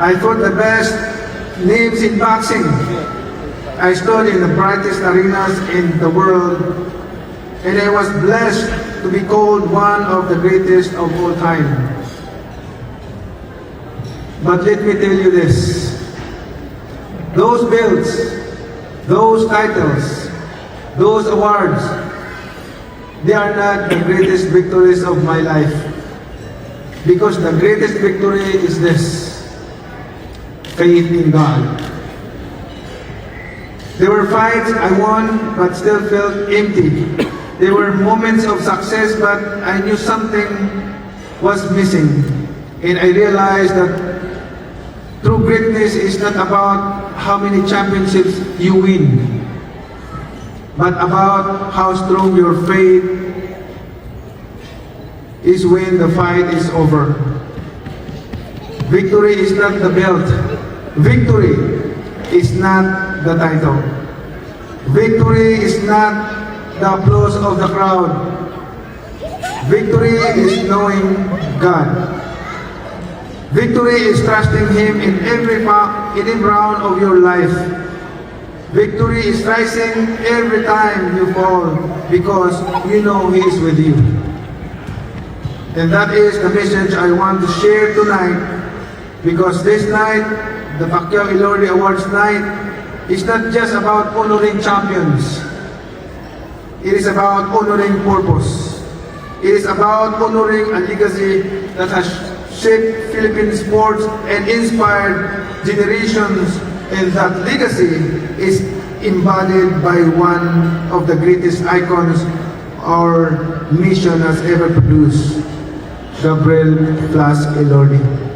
I fought the best names in boxing. I stood in the brightest arenas in the world, and I was blessed to be called one of the greatest of all time. But let me tell you this, those belts, those titles, those awards, they are not the greatest victories of my life. Because the greatest victory is this, faith in God. There were fights I won but still felt empty. There were moments of success but I knew something was missing. And I realized that true greatness is not about how many championships you win, but about how strong your faith is when the fight is over. Victory is not the belt. Victory is not the title. Victory is not the applause of the crowd. Victory is knowing God. Victory is trusting Him in every round of your life. Victory is rising every time you fall because you know He is with you. And that is the message I want to share tonight, because this night, the Pacquiao Elorde Awards night, is not just about honoring champions. It is about honoring purpose. It is about honoring a legacy that has shaped Philippine sports and inspired generations, and that legacy is embodied by one of the greatest icons our nation has ever produced, Gabriel Flas Elorde.